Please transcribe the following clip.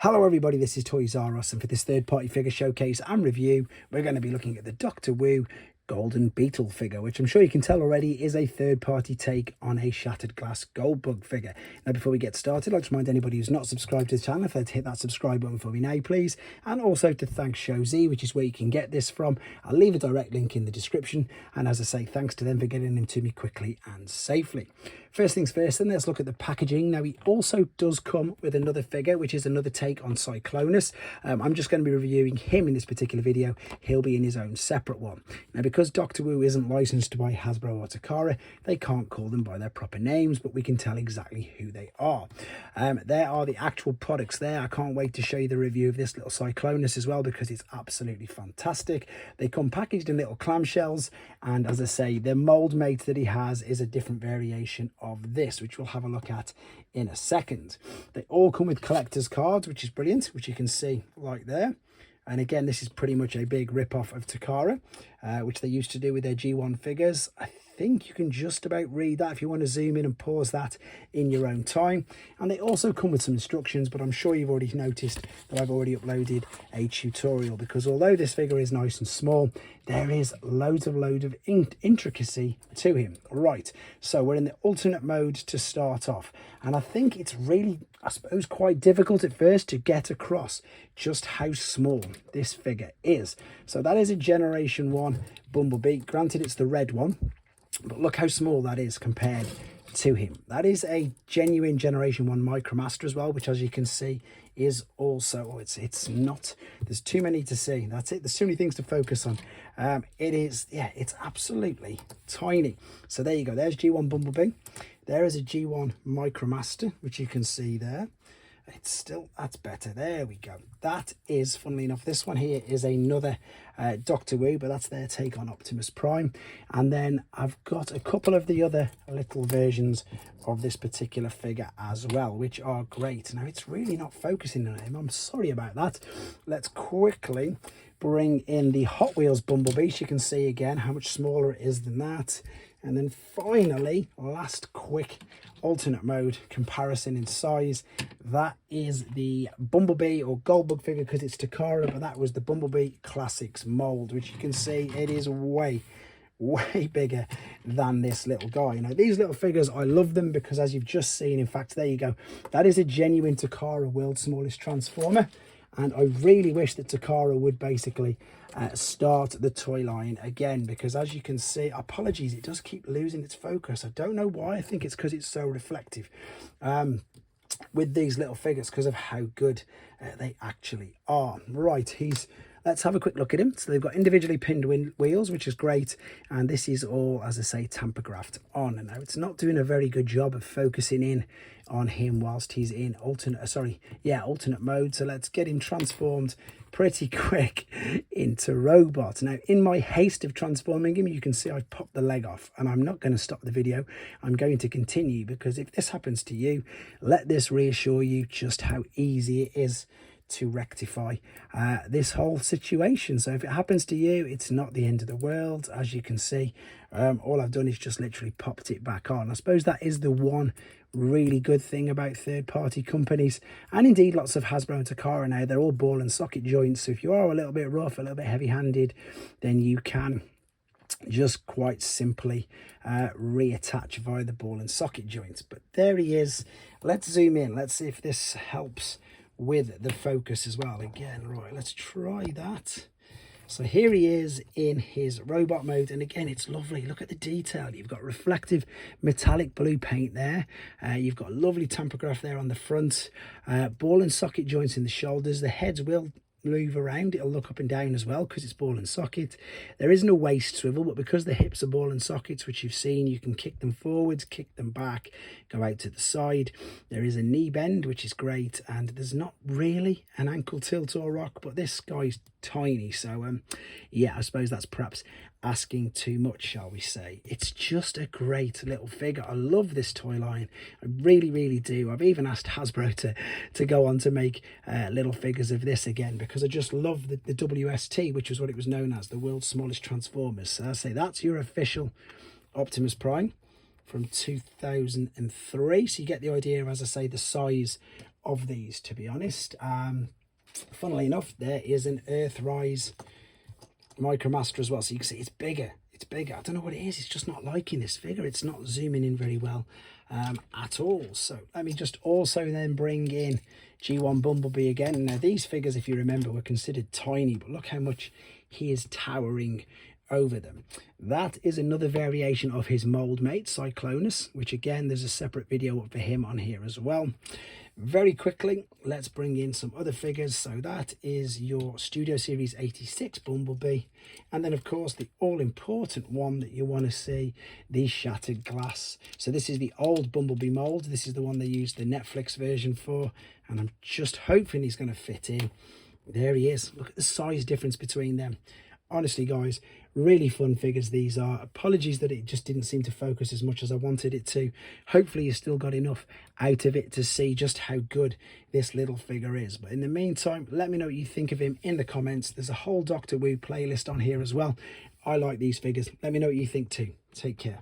Hello everybody, this is toysareruss, and for this third-party figure showcase and review, we're going to be looking at the Doctor Wu golden beetle figure, which I'm sure you can tell already is a third-party take on a shattered glass goldbug figure. Now, before we get started, I'd like to remind anybody who's not subscribed to the channel if they'd hit that subscribe button for me now, please, and also to thank Show Z, which is where you can get this from. I'll leave a direct link in the description, and as I say, thanks to them for getting them to me quickly and safely. First things first, then let's look at the packaging. Now, he also does come with another figure, which is another take on Cyclonus. I'm just going to be reviewing him in this particular video. He'll be in his own separate one. Now, because Doctor Wu isn't licensed by Hasbro or Takara, they can't call them by their proper names, but we can tell exactly who they are. There are the actual products there. I can't wait to show you the review of this little Cyclonus as well, because it's absolutely fantastic. They come packaged in little clamshells, and as I say, the mold mate that he has is a different variation of this, which we'll have a look at in a second. They all come with collector's cards, which is brilliant, which you can see right there. And again, this is pretty much a big rip-off of Takara, which they used to do with their G1 figures. I think you can just about read that if you want to zoom in and pause that in your own time. And they also come with some instructions, but I'm sure you've already noticed that I've already uploaded a tutorial, because although this figure is nice and small, there is loads of intricacy to him. Right, so we're in the alternate mode to start off, and I think it's really, I suppose, quite difficult at first to get across just how small this figure is. So that is a Generation 1 Bumblebee. Granted, it's the red one, but look how small that is compared to him. That is a genuine Generation 1 micromaster as well, which, as you can see, is also, oh, it's not, there's too many to see. That's it, there's too many things to focus on. It is, yeah, it's absolutely tiny. So there you go, there's G1 Bumblebee. There is a G1 micromaster, which you can see there. It's still, that's better. There we go. That is, funnily enough, this one here is another Doctor Wu, but that's their take on Optimus Prime. And then I've got a couple of the other little versions of this particular figure as well, which are great. Now, it's really not focusing on him. I'm sorry about that. Let's quickly bring in the Hot Wheels Bumblebee, so you can see again how much smaller it is than that. And then finally, last quick alternate mode comparison in size, that is the Bumblebee or Goldbug figure, because it's Takara, but that was the Bumblebee Classics mold, which you can see it is way bigger than this little guy. Now, these little figures, I love them because, as you've just seen, in fact, there you go, that is a genuine Takara World's Smallest Transformer. And I really wish that Takara would basically start the toy line again, because as you can see, apologies, it does keep losing its focus. I don't know why. I think it's because it's so reflective with these little figures, because of how good they actually are. Right, let's have a quick look at him. So they've got individually pinned wheels, which is great. And this is all, as I say, tamper-graphed on. And now it's not doing a very good job of focusing in on him whilst he's in alternate mode. So let's get him transformed pretty quick into robot. Now, in my haste of transforming him, you can see I've popped the leg off, and I'm not going to stop the video. I'm going to continue, because if this happens to you, let this reassure you just how easy it is to rectify this whole situation. So if it happens to you, it's not the end of the world. As you can see, all I've done is just literally popped it back on. I suppose that is the one really good thing about third-party companies, and indeed lots of Hasbro and Takara now. They're all ball and socket joints, so if you are a little bit rough, a little bit heavy-handed, then you can just quite simply reattach via the ball and socket joints. But there he is. Let's zoom in. Let's see if this helps with the focus as well. Again, right, let's try that. So here he is in his robot mode, and again, it's lovely. Look at the detail. You've got reflective metallic blue paint there. You've got lovely tamper-graph there on the front, ball and socket joints in the shoulders. The heads will move around, it'll look up and down as well, because it's ball and socket. There isn't a waist swivel, but because the hips are ball and sockets, which you've seen, you can kick them forwards, kick them back, go out to the side. There is a knee bend, which is great, and there's not really an ankle tilt or rock, but this guy's tiny, so yeah, I suppose that's perhaps asking too much, shall we say. It's just a great little figure. I love this toy line. I really do. I've even asked Hasbro to go on to make little figures of this again, because I just love the WST, which was what it was known as, the World's Smallest Transformers. So I say that's your official Optimus Prime from 2003. So you get the idea, as I say, the size of these, to be honest. Funnily enough, there is an Earthrise micromaster as well, so you can see it's bigger. It's bigger. I don't know what it is. It's just not liking this figure. It's not zooming in very well at all. So let me just also then bring in G1 Bumblebee again. Now these figures, if you remember, were considered tiny, but look how much he is towering over them. That is another variation of his mold mate, Cyclonus, which again, there's a separate video for him on here as well. Very quickly, let's bring in some other figures. So that is your Studio Series 86 Bumblebee. And then, of course, the all-important one that you want to see, the Shattered Glass. So this is the old Bumblebee mold. This is the one they used the Netflix version for. And I'm just hoping he's going to fit in. There he is. Look at the size difference between them. Honestly, guys, really fun figures these are. Apologies that it just didn't seem to focus as much as I wanted it to. Hopefully you still got enough out of it to see just how good this little figure is. But in the meantime, let me know what you think of him in the comments. There's a whole Doctor Who playlist on here as well. I like these figures. Let me know what you think too. Take care.